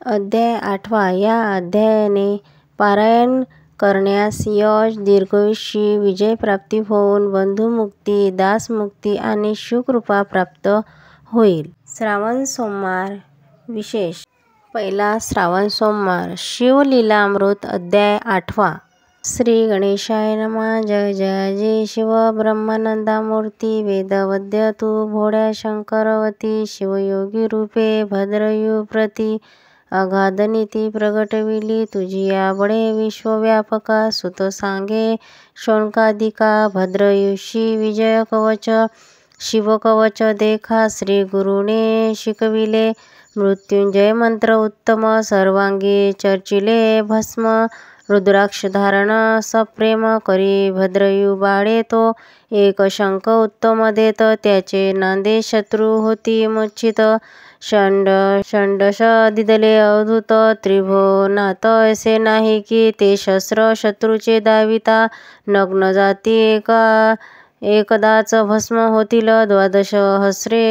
अध्याय 8. या अध्यायाने पारायण करण्यास यश, दीर्घायुष्य, विजयप्राप्ती होऊन बंधुमुक्ती, दासमुक्ती आणि शिवकृपा प्राप्त होईल. श्रावण सोमवार विशेष. पहिला श्रावण सोमवार. शिवलीलामृत. अध्याय 8. श्री गणेशाय नमः. जय जय जय शिव ब्रह्मानंदामूर्ती. वेदवद्य तू भोळ्या शंकरवती. शिवयोगी रूपे भद्रयू प्रती. अगाध नीती प्रगटविली तुझिया बळे विश्वव्यापका. सुत सांगे शौनकादिका. भद्रयुषी विजय कवच शिवकवच देखा. श्री गुरुने शिकविले मृत्युंजय मंत्र उत्तम. सर्वांगी चर्चिले भस्म. रुद्राक्ष धारण सप्रेम करी भद्रयू बाळे तो. एक शंख उत्तम देत त्याचे नांदे शत्रू होती मूर्छित. षंडश दिदले अवधूत त्रिभुवनात असे नाही की ते शस्त्र शत्रूचे दाविता. नग्न जाती एकदाच भस्म होतील. 12 हस्रे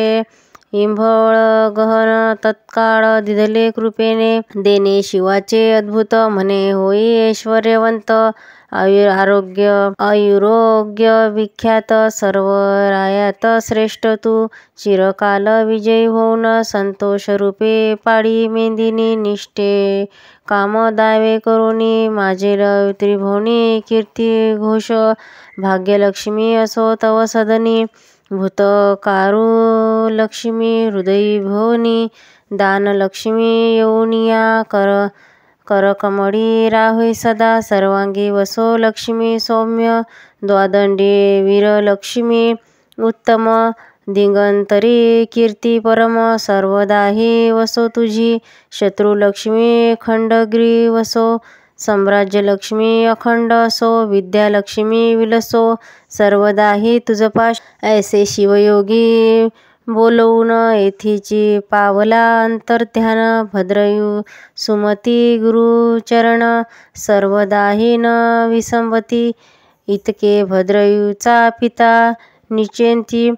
इंभळ गहन तत्काळ दिदले कृपेने. देणे शिवाचे अद्भुत म्हणे होई ऐश्वर्यवंत. आयुरोग्य विख्यात सर्व रायात श्रेष्ठ तू. चिरकाल विजयी होऊन संतोष रूपे पाळी मेदिनी. निष्ठे काम दावे करुणी माझे त्रिभुवनी कीर्ती घोष. भाग्यलक्ष्मी असो तव सदनी. भूतकारू लक्ष्मी हृदयी भुवनी. दानलक्ष्मी येऊनिया करकमळी राहोय सदा. सर्वांगी वसो लक्ष्मी सौम्य. द्वादंडी वीरलक्ष्मी उत्तम. दिगंतरी कीर्ती परम. सर्वदाही वसो तुझी. शत्रुलक्ष्मी खंडगिरी वसो. साम्राज्यलक्ष्मी अखंड असो. विद्यालक्ष्मी विलसो. सर्वदाही तुझपाश ऐसे शिवयोगी बोलवून येथीची पावला अंतर्ध्यान. भद्रयू सुमती गुरुचरण सर्वदाही न विसंबती. इतके भद्रयूचा पिता निश्चिंती.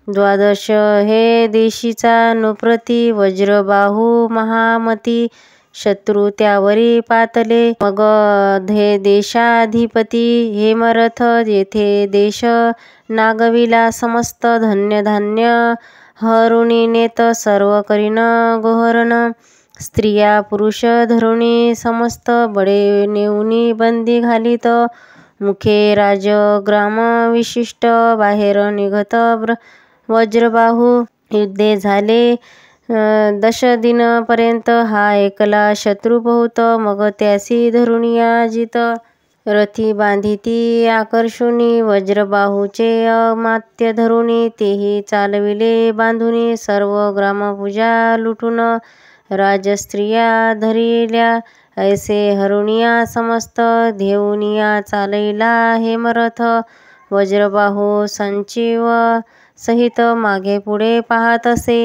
12 हे देशीचा नुप्रती. वज्रबाहू महामती. शत्रू त्यावरी पातले. मग हे देशाधिपती हेमरथ. येथे देश नागविला समस्त. धन्य धान्य हरुणी नेत सर्व करीन गोहरण. स्त्रिया पुरुष धरुणी समस्त बळे नेऊनी बंदी घालीत. मुखे राजग्राम विशिष्ट. बाहेर निघत वज्रबाहू. युद्धे झाले 10 दिनपर्यंत. हा ऐकला शत्रू बहुत. मग त्यासी धरुनिया जित. रथी बांधिती आकर्षुनी. वज्रबाहूचे अमात्य धरुणी. तेही चालविले बांधुनी. सर्व ग्रामपूजा लुटून राजस्त्रिया धरिल्या. ऐसे हरुनिया समस्त. धेऊनिया चालैला हेमरथ. वज्रबाहू संजीव सहित मागे पुढे पाहत असे.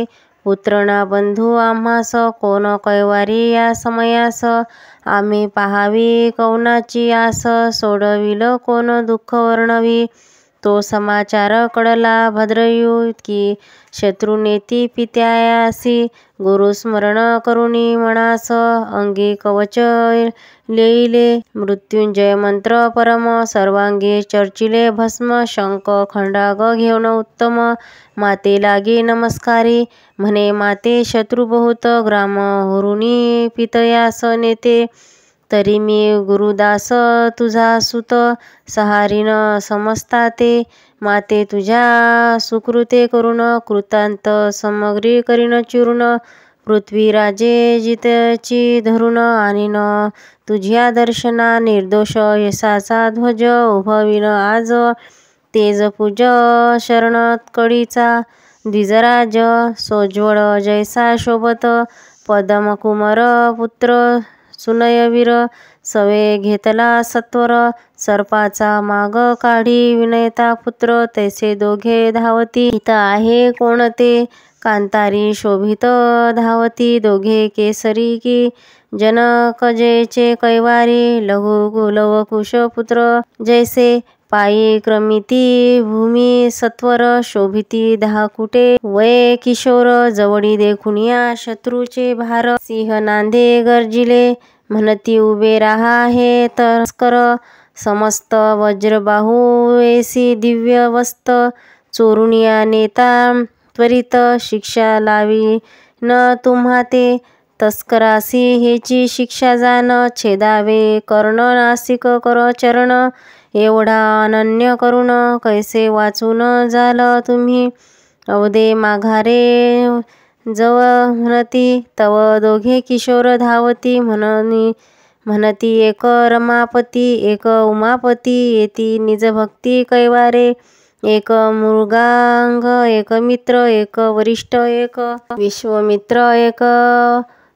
पुत्र ना बंधू आम्हास कोण कैवारी या समयास. आम्ही पाहावी कौनाची आस. सोडविल कोण दुःख वर्णवी. तो समाचार कळला भद्रयू की शत्रुनेती पित्यायासी. गुरुस्मरण करुणी मनास अंगी कवच लेईले. मृत्युंजय मंत्र परम. सर्वांगी चर्चिले भस्म. शंख खंडाग घेऊन उत्तम. माते लागी नमस्कारी. म्हणे माते शत्रू बहुत ग्राम हुरुनी पितयास नेते. तरी मी गुरुदास तुझा सुत. सहारीन समजता ते. माते तुझ्या सुकृते करुण कृतांत समग्री करीन चूर्ण. पृथ्वीराजे जितची धरुण आणीन तुझ्या दर्शना. निर्दोष यशाचा ध्वज उभविन आज. तेजपुज शरणकडीचा द्विजराज. सोज्वळ जैसा शोभत पदमकुमार पुत्र सुनयवीर. सवे घेतला सत्वर सर्पाचा माग काढी. विनयता पुत्र तैसे दोघे धावती. हित आहे कोणते कांतारी शोभित धावती. दोघे केसरी की जनकजेचे कैवारी. लवकुश पुत्र जैसे पायी क्रमिती भूमी सत्वर शोभिती धाकुटे वये किशोर जवळी देखुनिया शत्रूचे भार सिंह नांदे गर्जिले म्हणती उभे राहा हे तस्कर समस्त वज्रबाहू ऐसी दिव्य वस्त चोरुनिया नेता त्वरित शिक्षा लावी न तुम्हा ते तस्करासी हेची शिक्षा जाण छेदावे कर्ण नासिक कर चरण एवढा अनन्य करुण कैसे वाचून जाल तुम्ही अवधे माघारे जव म्हणती तव दोघे किशोर धावती म्हणती एक रमापती एक उमापती येती निजभक्ती कैवारे एक मृगांग एक मित्र एक वरिष्ठ एक विश्वमित्र एक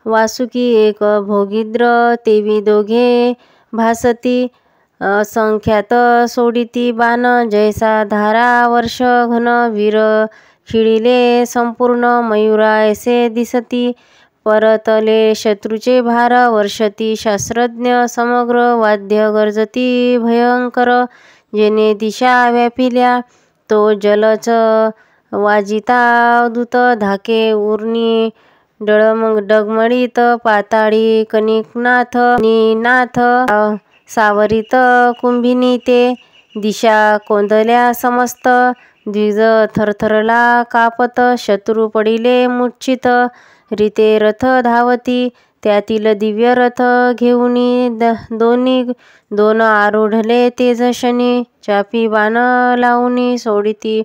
वासुकी एक भोगिद्र तेवी दोघे भासती संख्यात सोडिती बाण जैसा धारा वर्ष घन वीर खिळिले संपूर्ण मयुरा ऐसे दिसती परतले शत्रूचे भार वर्षती शास्त्रज्ञ समग्र वाद्य गर्जती भयंकर जेने दिशा व्यापिल्या तो जलच वाजिता दूत धाके उर्नी डगमळीत पाताळी कनिकनाथ निनाथ सावरित कुंभिनी ते दिशा कोंदल्या समस्त द्विज थरथरला कापत शत्रू पडिले मूर्छित रीते रथ धावती त्यातील दिव्य रथ घेऊनी दोन आरूढले तेजशनी चापी बाण लावूनी सोडिती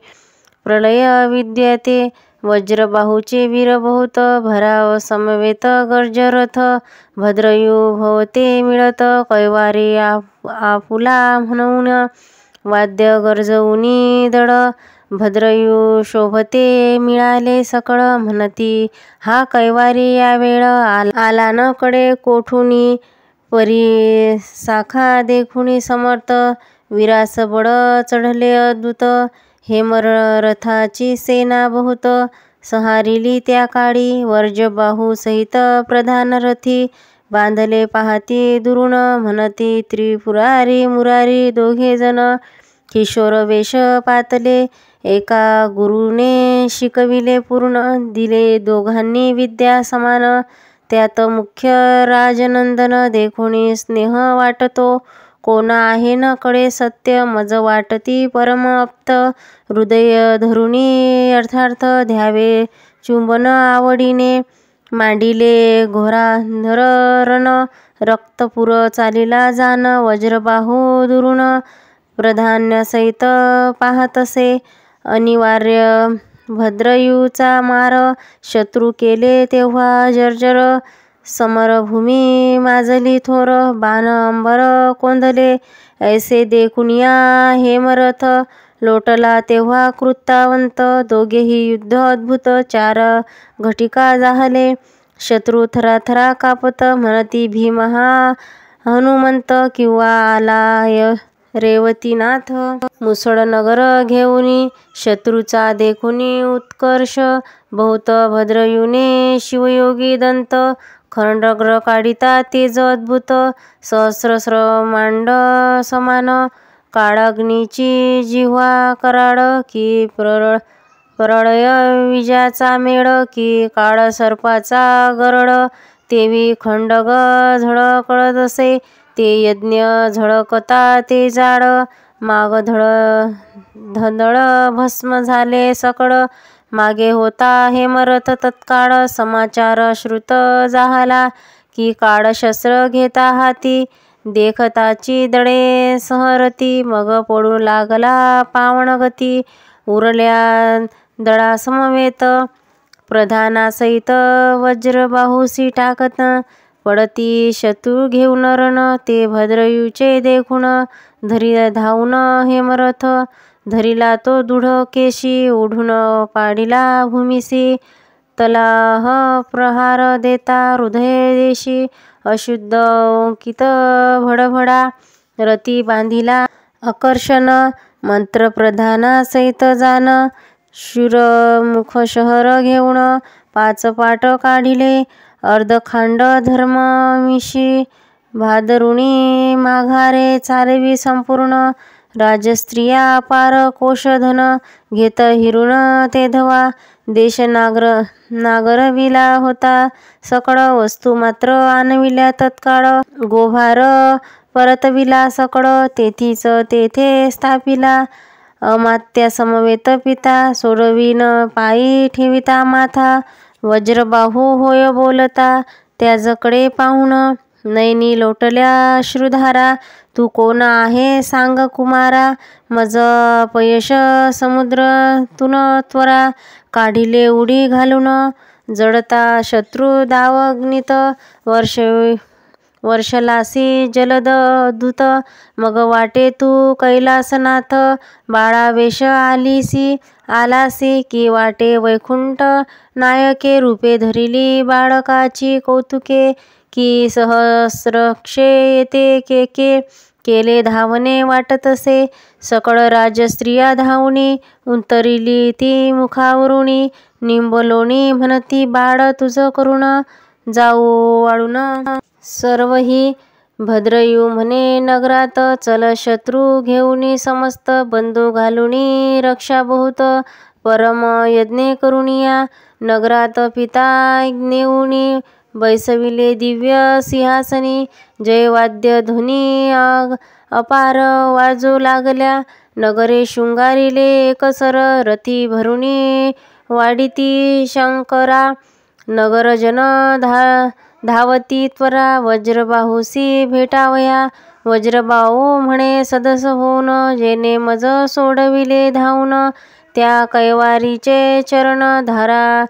प्रलय विद्यते वज्रबाहूचे वीर बहुत भराव समवेत गर्जरथ भद्रयू भवते मिळत कैवारे आपुला म्हणून वाद्य गर्जवुनी दड भद्रयू शोभते मिळाले सकळ म्हणती हा कैवारी या वेळ आला न कडे कोठुनी परी साखा देखुनी समर्थ विरास बळ चढले अद्भुत हेमर रथाची सेना बहुत सहारिली त्या काळी वर्जबाहू सहित प्रधान रथी बांधले पाहती दुरुण म्हणती त्रिपुरारी मुरारी दोघे जण किशोर वेश पातले एका गुरुने शिकविले पूर्ण दिले दोघांनी विद्या समान त्यात मुख्य राजनंदन देखुनी स्नेह वाटतो कोण आहे न कडे सत्य मज वाटती परम अप्त हृदय धरुणी अर्थार्थ द्यावे चुंबन आवडीने मांडिले घोरांधर रण रक्तपुर चालिला जान वज्रबाहू दुरुण प्रधान्यसहित पाहतसे अनिवार्य भद्रयूचा मार शत्रू केले तेव्हा जर्जर समरभूमी माजली थोर बाण अंबर कोंदले ऐसे देखुनिया हेमरथ लोटला तेव्हा कृत्तावंत दोघेही युद्ध अद्भुत चार घटिका जाहले शत्रू थराथरा कापत म्हणती भीम हा हनुमंत किंवा आला रेवतीनाथ मुसळ नगर घेऊनी शत्रूचा देखुनी उत्कर्ष बहुत भद्रयुने शिवयोगी दंत खंडग्र काढिता तेज अद्भुत सहस्रस्र मांड समान काळाग्नीची जिव्हा कराड की प्रळय विजाचा मेळ की काळ सर्पाचा गरड तेवी खंडग झळकळत असे ते यज्ञ झळकता ते जाड माग धडळ भस्म झाले सकळ मागे होता हेमरथ तत्काळ समाचार श्रुत जाहला की काळ शस्त्र घेता हाती देखताची दडे सहरती मग पडू लागला पावनगती उरल्या दळा समवेत प्रधानासहित वज्रबाहूसी टाकत पडती शत्रू घेऊन रण ते भद्रयूचे देखुण धरी धावून हेमरथ धरिला तो दृढ केशी ओढून पाडिला भूमिसी तलाह प्रहार देता हृदय देशी अशुद्ध ओंकित भडभडा रती बांधिला आकर्षण मंत्र प्रधाना सहित जान शूरमुख शहर घेऊन पाच पाट काढिले अर्धखांड धर्ममिशी भादरुणी माघारे चालवी संपूर्ण राजस्त्रिया अपार कोशधन घेत हिरून ते धवा. देश नागरविला होता सकळ, वस्तू मात्र आणविल्या तत्काळ. गोभार परतविला सकळ, तेथीच तेथे स्थापिला. अमात्या समवेत पिता, सोडविन पायी ठेविता माथा. वज्रबाहू होय बोलता, त्याजकडे पाहुण. नयनी लोटल्या अश्रुधारा, तू कोण आहे सांग कुमारा. मज अपयश समुद्र तुन त्वरा, काढिले उडी घालून. जडता शत्रू दावग्नीत, वर्षलासी जलद दूत. मग वाटे तू कैलासनाथ, बाळावेश आलासी की वाटे वैकुंठ नायके. रूपे धरिली बाळकाची कौतुके, की सहस्रक्षे येते केले धावणे वाटतसे. सकळ राजस्त्रिया धावणी, उतरिली ती मुखावरुणी. निंबलोणी म्हणती बाळ तुझ करुण, जाऊ वाळून सर्वही. भद्रयू म्हणे नगरात, चल शत्रू घेऊनी समस्त. बंधू घालुनी रक्षा बहुत, परम यज्ञे करुनिया. नगरात पिता नेऊनी, बैसविले दिव्य सिंहासनी. जयवाद्य ध्वनी अपार वाजू लागल्या, नगरे शृंगारिले एकसर. रथी भरुनी वाडिती शंकरा, नगरजन धावती त्वरा. वज्रबाहूसी भेटावया, वज्रबाहू म्हणे सदस होऊन. जेने मज सोडविले धावून, त्या कैवारीचे चरण धारा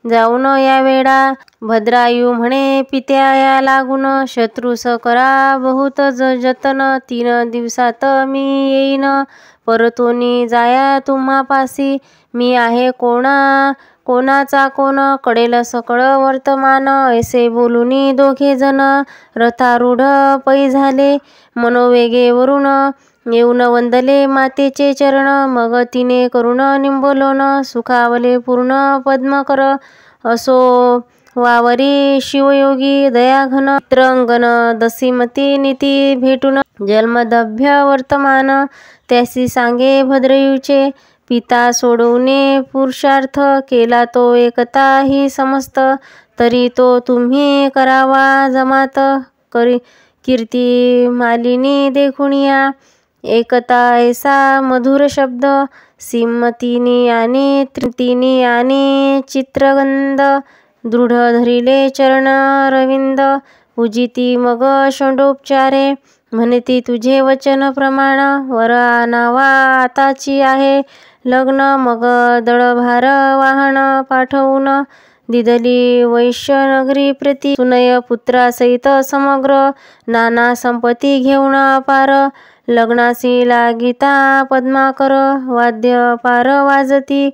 जाऊन या वेळा. भद्रायू म्हणे पित्याया लागून, शत्रुस करा बहुत जतन. 3 दिवसात मी येईन, परतोनी जाया तुम्हापासी. मी आहे कोणाचा कोण, कळेल सकळ वर्तमान. ऐसे बोलुनी दोघे जण, रथारूढ पै झाले. मनोवेगे वरून येऊन वंदले मातेचे चरण. मग तिने करुण निंबोलोन, सुखावले पूर्ण पद्मकर. असो वावरी शिवयोगी दयाघन, चित्रंगन दसीमती नीती भेटून. जन्मदभ्य वर्तमान त्यासी सांगे भद्रयूचे. पिता सोडवणे पुरुषार्थ, केला तो एकता ही समस्त. तरी तो तुम्ही करावा जमात, कीर्ती मालिनी देखुनिया. एकता ऐसा मधुर शब्द, सिमतीनी आणि तृतीनी आणि चित्रगंध. दृढ धरिले चरण रविंद, पूजिती मग षोडोपचारे. म्हणती तुझे वचन प्रमाण, वर आणावा आताची आहे लग्न. मग दळभार वाहन पाठवून, दिदली वैश्यनगरी प्रती. सुनय पुत्रासहित समग्र, नाना संपत्ती घेऊन अपार. लग्नासी लागिता पद्माकर, वाद्य पार वाजती.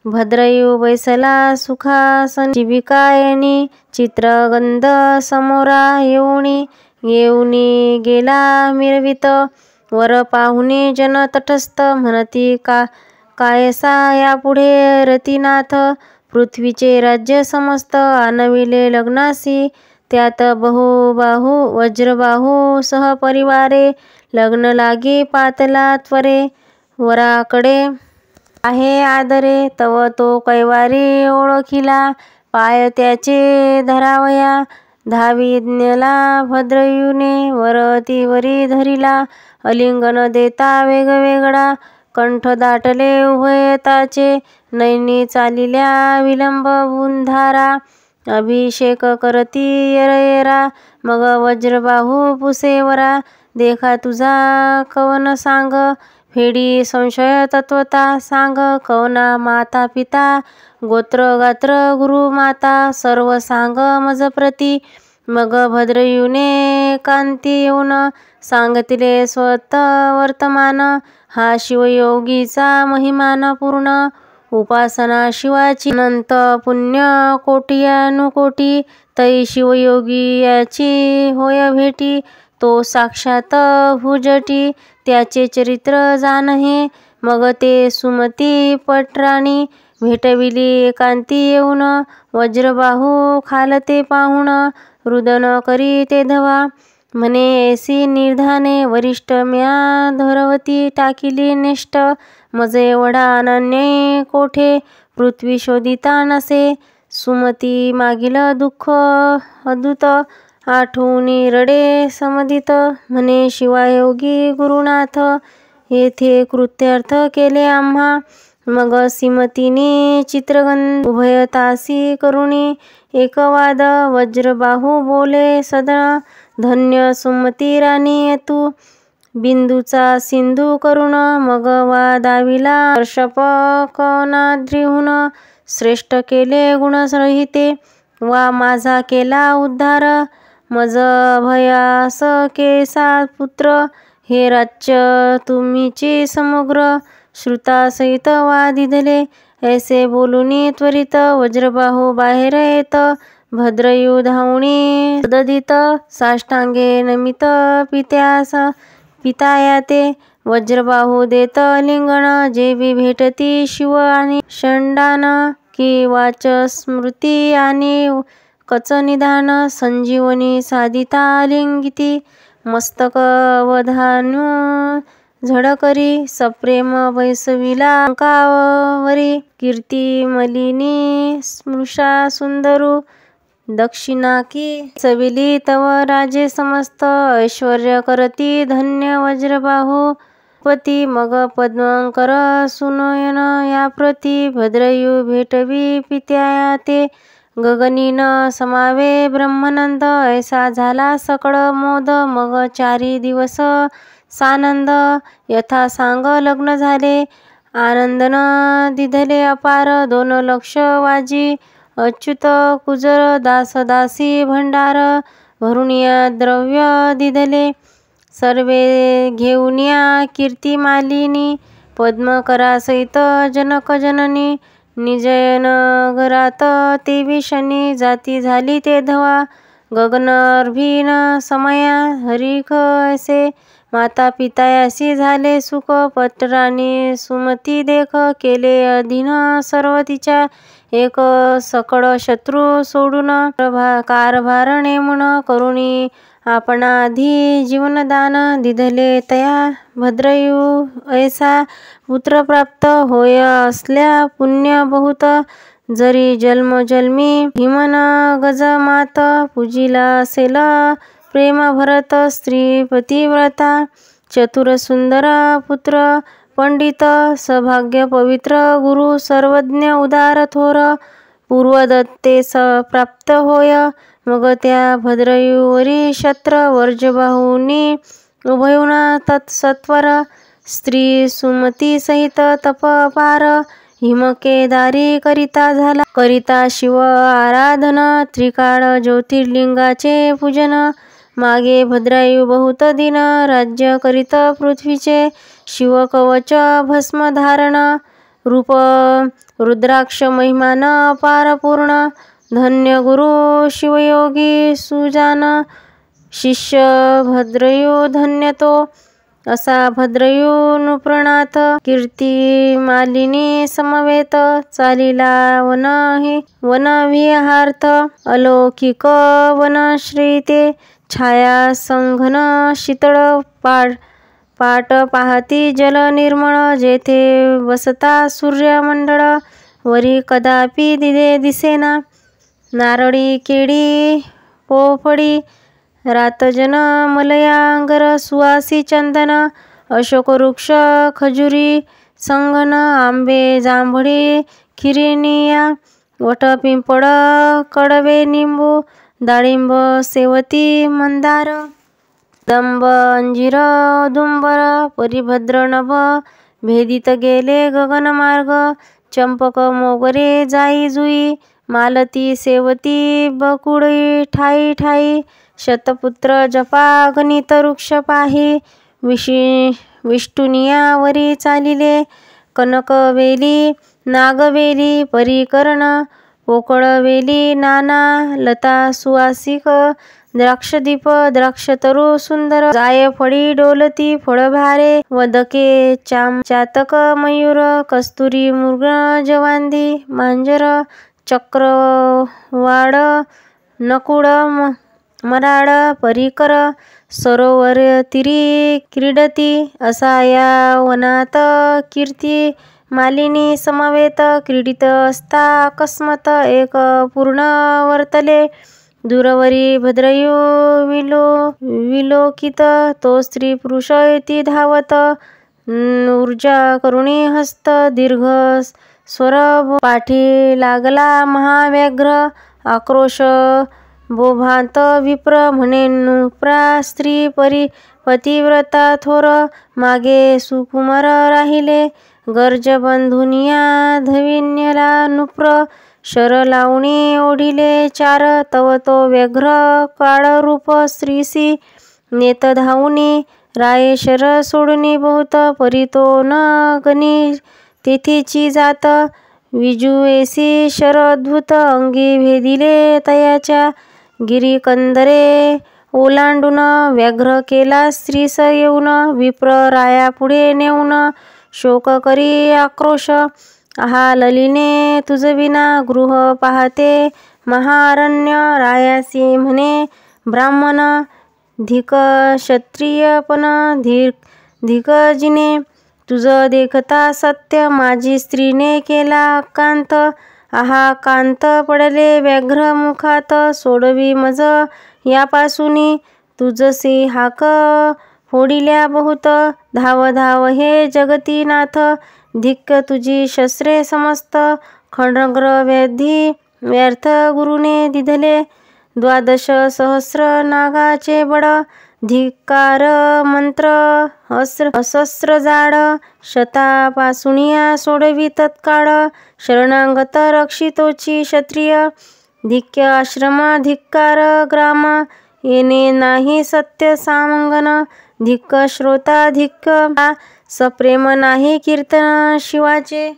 भद्रयू बैसला सुखासन, शिबिकायनी. चित्रगंध समोरा येऊनी गेला मिरवित. वर पाहुणे जन तटस्थ, म्हणती कायसा यापुढे रतिनाथ. पृथ्वीचे राज्य समस्त आणविले लग्नासी. त्यात बहुबाहू वज्रबाहू सहपरिवारे. लग्न लागी पातला त्वरे, वराकडे आहे आदरे. तव तो कैवारी ओळखिला, पाय त्याचे धरावया. धाविज्ञला भद्रयूने, वरतीवरी धरिला. अलिंगन देता वेगवेगळा, कंठ दाटले उभयताचे. नयनी चालिल्या विलंब बुंधारा, अभिषेक करती येरा. मग वज्रबाहू पुसेवरा, देखा तुझा कवन सांग. फेडी संशय तत्वता सांग, कवना माता पिता. गोत्र गात्र गुरु माता, सर्व सांग मज प्रती. मग भद्रयूने कांती येऊन, सांगतिले स्वत वर्तमान. हा शिवयोगीचा महिमान पूर्ण, उपासना शिवाची अनंत पुण्य कोट्यानुकोटी. तै शिवयोगी याची होय भेटी, तो साक्षात भुजटी. त्याचे चरित्र जाणहे, मग ते सुमती पटराणी. भेटविली एकांती येऊन, वज्रबाहू खालते पाहुण. रुदन करी ते धवा, म्हणे ऐसी निर्धाने वरिष्ठ म्या धरवती टाकिली नेष्ट मज एवढा अनन्य कोठे पृथ्वी शोधिता नसे सुमती मागील दुःख अद्भुत आठवणी रडे समधित म्हणे शिवायोगी गुरुनाथ येथे कृत्यर्थ केले आम्हा मग सीमतीने चित्रगंध उभयतासी करुणी एकवाद वज्रबाहू बोले सदन धन्य सुमती राणी तू बिंदूचा सिंधू करुण मग वादाविला वर्षपकनाद्रिहून श्रेष्ठ केले गुणरहिते वा माझा केला उद्धार मज भयास केसा पुत्र हे राज्य तुम्हीची समग्र श्रुतासहित वादिधले ऐसे बोलुनी त्वरित वज्रबाहू बाहेर येत भद्रयू धावणी ददित साष्टांगे नमित पिताया ते वज्रबाहू देत लिंगण जेवी भेटती शिव आणि षंडान की वाच स्मृती आणि कच निधान संजीवनी साधिता लिंगिती मस्तक वधानु झडकरी सप्रेम वैसविला अंकावरी कीर्ती मलिनी स्मृशा सुंदरू दक्षिणा की सविली तव राजे समस्त ऐश्वर्य करती धन्य वज्रबाहू पती मग पद्मंकर सुनयन या प्रती भद्रयू भेटवी पित्या ते गगनीन समावे ब्रह्मानंद ऐसा झाला सकळ मोद मग 4 दिवस सानंद यथा सांग लग्न झाले आनंदन दिधले अपार 2 लक्ष वाजी अच्युत कुजर दासदासी भंडार भरुनिया द्रव्य दिधले सर्वे घेऊनिया कीर्ती मालिनी पद्मकरासहित जनक जननी निजयनगरात 23 शनी जाती झाली ते धवा गगनर्भीन समया हरिख ऐसे माता पितायासी झाले सुख पटराणी सुमती देख केले अधीन सर्व तिच्या एक सकळ शत्रू सोडून कारभार नेमून करुणी आपणाधी जीवनदान दिधले तया भद्रयू ऐसा पुत्र प्राप्त होय असल्या पुण्य बहुत जरी जन्मजन्मी भीमन गजमात पूजिला असेल प्रेम भरत स्त्री पतिव्रता चतुर सुंदर पुत्र पंडित सौभाग्य पवित्र गुरु सर्वज्ञ उदार थोर पूर्वदत्तेस प्राप्त होय मग त्या भद्रयूवरी शत्र वर्जबाहूंनी उभयून तत्सत्वर स्त्री सुमती सहित तप अपार हिमकेदारी करिता झाला करिता शिव आराधन त्रिकाळ ज्योतिर्लिंगाचे पूजन मागे भद्रायू बहुत दिन राज्य करीत पृथ्वीचे शिवकवच भस्म धारण रूप रुद्राक्ष महिमान अपार पूर्ण धन्य गुरु शिवयोगी सुजान शिष्य भद्रयू धन्य तो असा भद्रयू नृपनाथ कीर्ती मालिनी समवेत चालिला वनविहार्थ अलौकिक वनश्रीते छाया संघन शीतळ पाट पाहती जल निर्मळ जेथे बसता सूर्यमंडळ वरी कदापि दिसेना नारळी केळी पोफळी रातजन मलयांगर सुवासी चंदन अशोक वृक्ष खजुरी संगन आंबे जांभळी खिरिनिया वटपिंपळ कडवे निंबू डाळिंब सेवती मंदार दंब अंजीर औदुंबर परिभद्र नभ भेदित गेले गगनमार्ग चंपक मोगरे जाई जुई मालती सेवती बकुळी ठाई ठाई शतपुत्र जपा गणित वृक्ष पाही विष्टुनिया वरी चालिले कनकवेली नागवेली परिकरण पोकळवेली नाना लता सुवासिक द्राक्षदीप द्राक्षतरू सुंदर जायफळी डोलती फळभारे वदके चातक मयूर कस्तुरी मृग जवांदी मांजर चक्रवाड नकुळ मराळ परिकर सरोवर तिरी क्रीडती असा या वनात कीर्ती मालिनी समवेत क्रीडित असता अकस्मात एक पूर्ण वर्तले दूरवरी भद्रयू विलोकित तो स्त्री पुरुष येती धावत ऊर्जा करुणी हस्त दीर्घ स्वर पाठी लागला महाव्याघ्र आक्रोश बोभांत विप्र म्हणे नुप्रा स्त्री पतिव्रता थोर मागे सुकुमार राहिले गर्ज बंधुनिया धविन्यला नुप्र शर लावणी ओढिले चार तव तो व्यघ्र काळरूप स्त्रीसी नेत धावणी राये शर सोडणी बहुत परितो न गणी तेथीची जात विजुएसी शर अद्भुत अंगी भेदिले तयाच्या गिरीकंदरे ओलांडून व्याघ्र केला स्त्रीस येऊन विप्र राया पुढे नेऊन शोक करी आक्रोश आहा ललिने तुझ विना गृह पाहते महारण्य रायासी म्हणे ब्राह्मण धिक क्षत्रियपण धिक जिने तुझ देखता सत्य माझी स्त्रीने केला कांत आहा कांत पडले व्याघ्र मुखात सोडवी मज यापासूनी तुझसी हाक फोडिल्या बहुत धाव धाव हे जगतीनाथ धिक्क तुझी शस्त्रे समस्त खड्ग व्याधी व्यर्थ गुरुने दिधले 12 सहस्र नागाचे बड धिक्कार मंत्र असस्र जाड शतापासुनिया सोडवी तत्काळ शरणागत रक्षितोची क्षत्रिय धिक्य आश्रम धिक्कार ग्राम येणे नाही सत्य सामंगन धिक्क श्रोता धिक्क सप्रेम नाही कीर्तन शिवाचे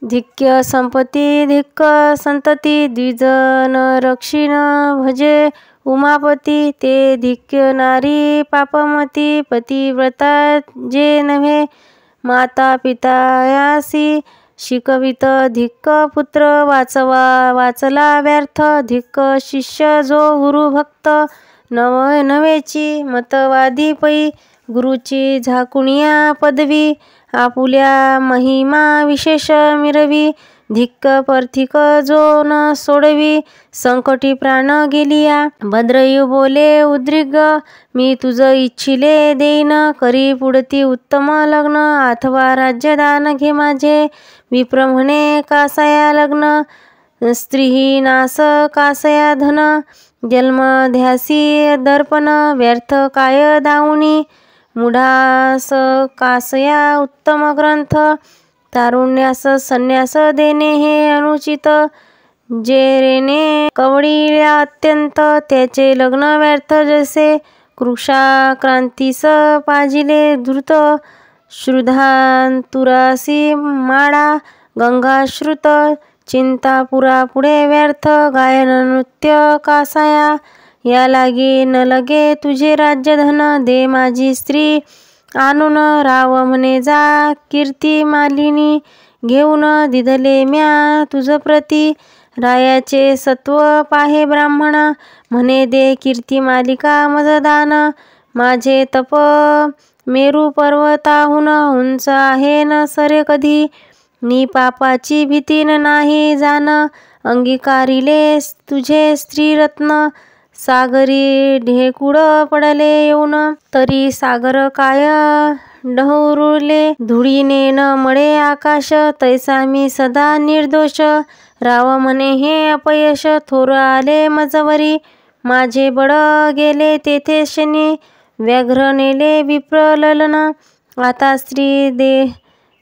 धिक्य संपत्ती धिक्क संतती द्विजन रक्षिण भजे उमापती ते धिक्य नारी पापमती पतिव्रता जे नव्हे माता पितायासी शिकवित धिक्क पुत्र वाचला व्यर्थ धिक्क शिष्य जो गुरुभक्त नवेची मतवादी पै गुरुची झाकुनिया पदवी आपुल्या महिमा विशेष मिरवी धिक्क पर्थिक जो न सोडवी संकटी प्राण गेलिया भद्रयू बोले उद्रिग मी तुझ इच्छिले देईन करी पुढती उत्तम लग्न अथवा राज्यदान घे माझे विप्र म्हणे कासया लग्न स्त्रीही नास कासया धन जन्म ध्यासी दर्पण व्यर्थ काय दावणी मुढास कासया उत्तम ग्रंथ तारुण्यास संन्यास देणे हे अनुचित जेरेने कवडील्या अत्यंत त्याचे लग्न व्यर्थ जसे कृषाक्रांतीस पाजिले धृत श्रुधांतुरासी माडा गंगाश्रुत चिंता पुरा पुढे व्यर्थ गायन नृत्य कासाया या लागे न लगे तुझे राज्यधन दे माझी स्त्री आणून राव म्हणे जा कीर्ती मालिनी घेऊन दिधले म्या तुझ प्रती रायाचे सत्व पाहे ब्राह्मण म्हणे दे कीर्ती मालिका मजदान माझे तप मेरू पर्वताहून उंच आहे न सरे कधी मी पापाची भीतीन नाही जाण अंगीकारिले तुझे स्त्रीरत्न सागरी ढेकुड पडले येऊन तरी सागर काय डहुरुले धुळीने न मळे आकाश तैसा मी सदा निर्दोष राव म्हणे हे अपयश थोर आले मजवरी माझे बळ गेले तेथे शनी व्याघ्र नेले विप्र ललन आता स्त्री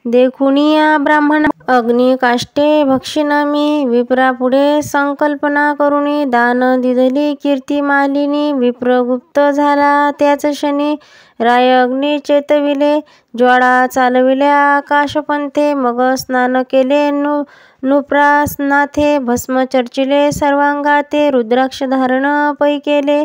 देखुनिया ब्राह्मण अग्नी काष्टे भक्षिणा मी विप्रापुढे संकल्पना करुणी दान दिधली कीर्ती मालिनी विप्रगुप्त झाला त्याच शनी राय अग्नी चेतविले ज्वाळा चालविल्या आकाशपंथे मग स्नान केले नुप्रासनाथे भस्म चर्चिले सर्वांगाते रुद्राक्ष धारण पै केले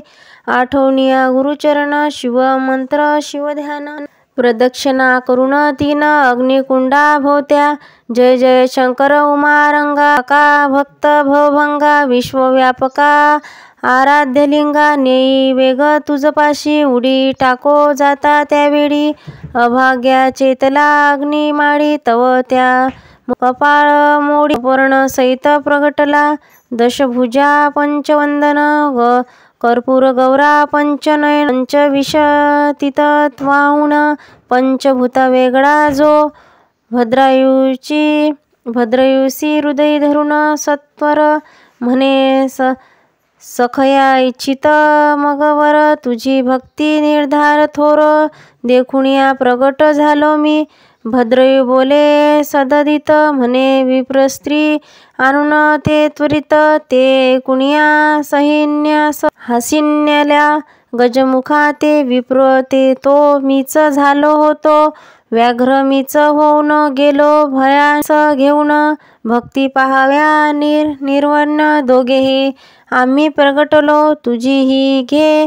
आठवणिया गुरुचरण शिवमंत्र शिवध्यान प्रदक्षिणा करुण तीन अग्निकुंडा भोवत्या जय जय शंकर उमारंगा का भक्त भवभंगा विश्वव्यापका आराध्यलिंगा नेई वेग तुझपाशी, उडी टाको जाता त्यावेळी अभाग्या चेतला अग्नी माळी, तव त्या कपाळ मोडी पर्ण सहित प्रगटला दशभुजा पंचवंदन कर्पूर गौरा पंचनयन पंचविशतितत्वाहुन पंचभूत वेगळा जो भद्रायुसी हृदय धरून सत्वर म्हणे सखया इच्छित मगवर तुझी भक्ती निर्धार थोर देखुनिया प्रगट झालो मी भद्रयू बोले सददित म्हणे विप्रस्त्री आणून ते त्वरित ते कुणिया सैन्यास हसिन्याल्या गजमुखा ते विप्र ते तो मीच झालो होतो व्याघ्र मीच होऊन गेलो भयास घेऊन भक्ती पाहाव्या निर्वर्ण दोघेही आम्ही प्रगटलो तुझी ही घे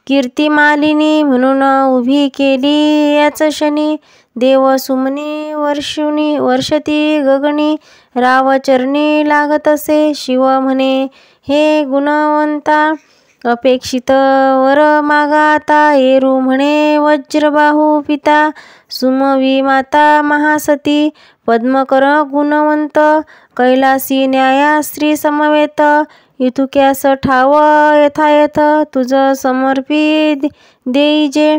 कीर्तिमालिनी म्हणून उभी केली याच शनी देव सुमनी वर्षती गगनी रावचरणी लागत असे शिव म्हणे हे गुणवंता अपेक्षित वर मागाता येरू म्हणे वज्रबाहू पिता सुमवी माता महासती पद्मकर गुणवंत कैलासी न्याया स्त्री समवेत इतुक्यास ठाव यथायथ तुझ समर्पी देईजे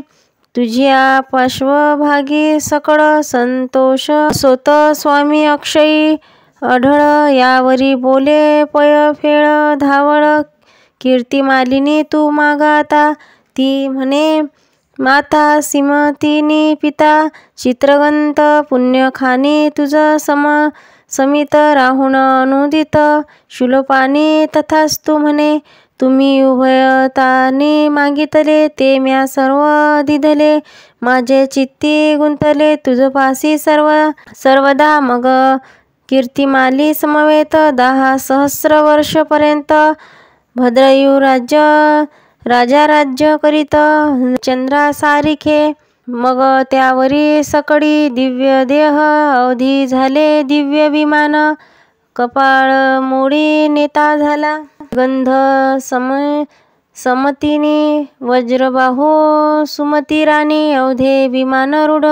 तुझ्या पार्श्वभागी सकळ संतोष सोत स्वामी अक्षयी आढळ यावरी बोले पय फेळ धावळ कीर्तिमालिनी तू मागाता ती म्हणे माता सीमतिनी पिता चित्रगंत पुण्यखानी तुझ समित राहुण अनुदित शूलपाणी तथास्तु म्हणे तुम्ही उभयताने मागितले ते म्या सर्व दिधले माझे चित्ती गुंतले तुझपासी सर्वदा मग कीर्तिमाली समवेत 10 सहस्र वर्षपर्यंत भद्रयू राजा राज्य करीत चंद्रासारिखे मग त्यावरी सकळी दिव्य देह अवधी झाले दिव्य विमान कपाळ मोडी नेता झाला गंध समतीनी वज्रबाहू सुमती राणी अवधे विमान रूढ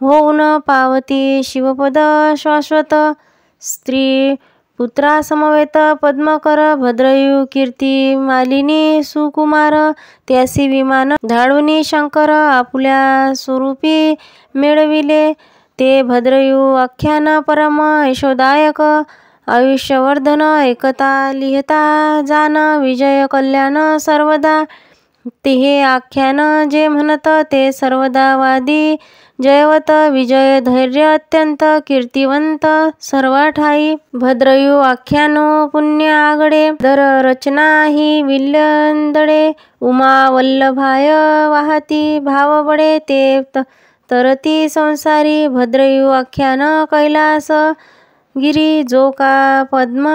होऊन पावती शिवपद शाश्वत स्त्री पुत्रा समवेत पद्मकर भद्रयू कीर्ती मालिनी सुकुमार त्यासी विमान धाडूनी शंकर आपुल्या स्वरूपी मिळविले ते भद्रयू आख्यान परम यशोदायक आयुष्यवर्धन एकता लिहिता जान विजय कल्याण सर्वदा ते हे आख्यान जे म्हणत ते सर्वदा वादी जयवत विजय धैर्य अत्यंत कीर्तिवंत सर्व ठाई भद्रयू आख्यानो पुण्य आगडे दर रचना ही विल्यंदडे उमा वल्लभाय वाहती भाव बडे ते तरती संसारी भद्रयू आख्यान कैलास गिरी जो का पद्म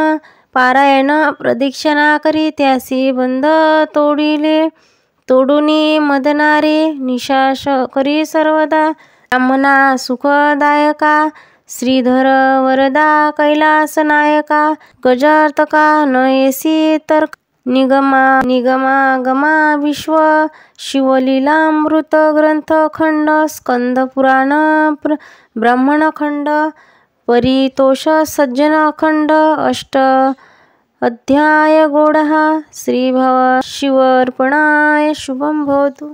पारायण प्रदक्षिणा करी त्यासी बंध तोडुनी मदनारे निशाश करी सर्वदा ब्राह्मणा सुखदायका श्रीधर वरदा कैलास नायका गजार्तका नयसी तर्क निगमा विश्व शिवलीलामृत ग्रंथ खंड स्कंद पुराण ब्राह्मण खंड परितोष सज्जन अखंड अष्ट अध्याय गोडः श्री भव शिवर्पणाय शुभम भवतु।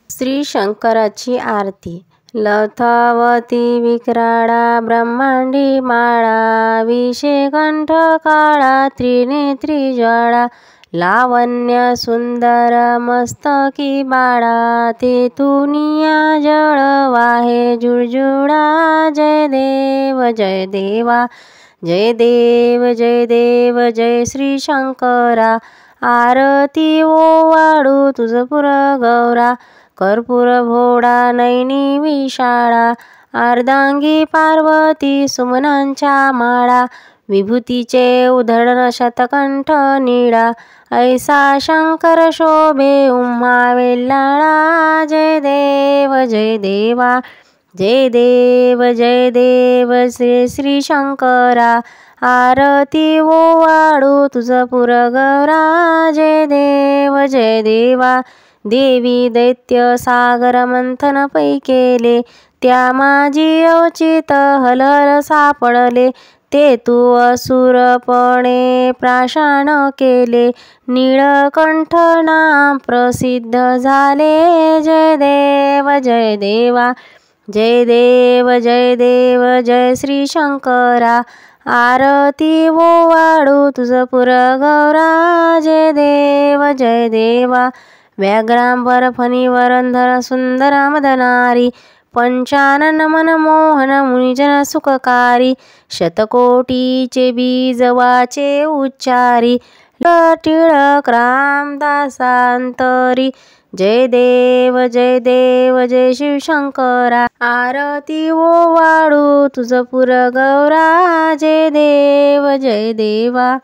श्री शंकराची आरती लथावती विक्राळा ब्रह्मांडी माळा विषेकंठ काळा त्रिनेत्री ज्वाळा लावण्य सुंदर मस्तकी बाळा तेथुनिया जळ वाहे जुळजुळा जय देव जय देवा जय देव जय देव जय श्री शंकरा आरती ओवाळू तुझ पुर गौरा कर्पूर भोडा नैनी विशाळा अर्धांगी पार्वती सुमनांच्या माळा विभूतीचे उधळण शतकंठ निळा ऐसा शंकर शोभे उम्हा वेल्लाळा जय देव जय देवा जय देव जय देव श्री श्री शंकरा आरती ओवाळू तुझ पुर गौरा जय देवा देवी दैत्य सागर मंथन पै केले त्या माझी अवचित हलहल सापडले ते तू असुरपणे प्राशान केले नीळकंठ नाम प्रसिद्ध झाले जय देवा जय देव जय श्री शंकरा आरती ओवाळू तुझ पुर गौरा जय देवा व्याघ्रांबर फणीवरंधर सुंदर मदनारी पंचानन मनमोहन मुनिजन सुखकारी शतकोटीचे बीज वाचे उच्चारी टिळक रामदासांतरी जय देव जय शिवशंकरा आरती ओवाळू तुझ पुर गौरा जय देवा